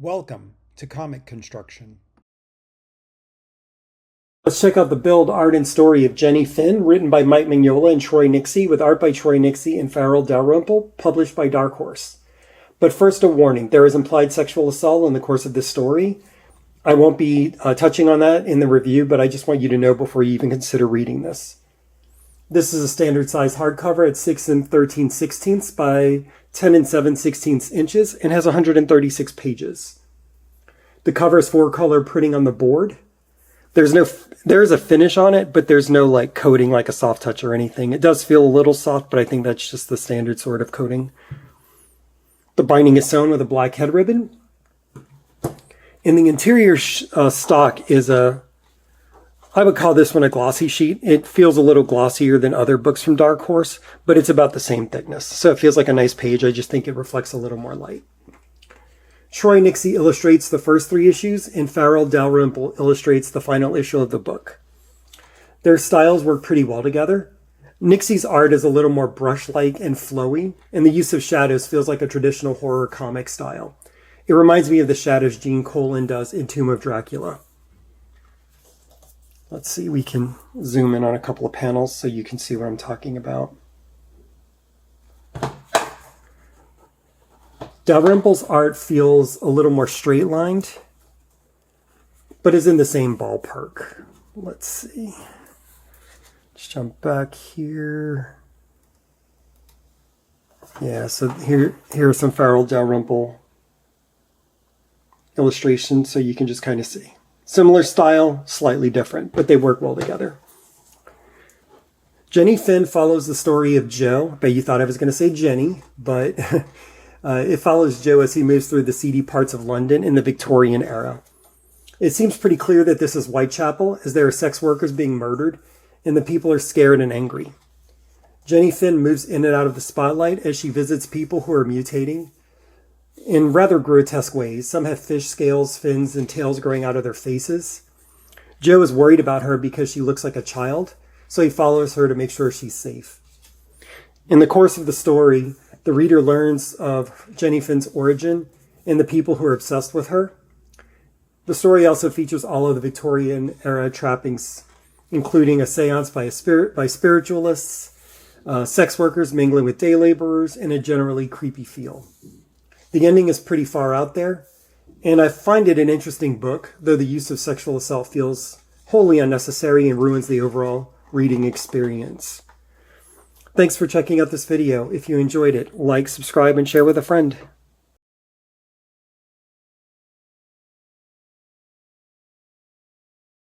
Welcome to Comic Construction. Let's check out the build, art, and story of Jenny Finn, written by Mike Mignola and Troy Nixie, with art by Troy Nixie and Farrell Dalrymple, published by Dark Horse. But first, a warning. There is implied sexual assault in the course of this story. I won't be touching on that in the review, but I just want you to know before you even consider reading this. This is a standard size hardcover at 6 13/16 by 10 7/16 inches and has 136 pages. The cover is 4-color printing on the board. There's a finish on it, but there's no like coating like a soft touch or anything. It does feel a little soft, but I think that's just the standard sort of coating. The binding is sewn with a black head ribbon. In the interior stock is I would call this one a glossy sheet. It feels a little glossier than other books from Dark Horse, but it's about the same thickness. So it feels like a nice page. I just think it reflects a little more light. Troy Nixie illustrates the first 3 issues, and Farrell Dalrymple illustrates the final issue of the book. Their styles work pretty well together. Nixie's art is a little more brush-like and flowy, and the use of shadows feels like a traditional horror comic style. It reminds me of the shadows Gene Colan does in Tomb of Dracula. Let's see, we can zoom in on a couple of panels so you can see what I'm talking about. Dalrymple's art feels a little more straight-lined, but is in the same ballpark. Let's see. Let's jump back here. Yeah, so here are some Farrell Dalrymple illustrations, so you can just kind of see. Similar style, slightly different, but they work well together. Jenny Finn follows the story of Joe. I bet you thought I was going to say Jenny, but it follows Joe as he moves through the seedy parts of London in the Victorian era. It seems pretty clear that this is Whitechapel, as there are sex workers being murdered, and the people are scared and angry. Jenny Finn moves in and out of the spotlight as she visits people who are mutating in rather grotesque ways. Some have fish scales, fins, and tails growing out of their faces. Joe is worried about her because she looks like a child, so he follows her to make sure she's safe. In the course of the story, the reader learns of Jenny Finn's origin and the people who are obsessed with her. The story also features all of the Victorian era trappings, including a seance by spiritualists, sex workers mingling with day laborers, and a generally creepy feel. The ending is pretty far out there, and I find it an interesting book, though the use of sexual assault feels wholly unnecessary and ruins the overall reading experience. Thanks for checking out this video. If you enjoyed it, like, subscribe, and share with a friend.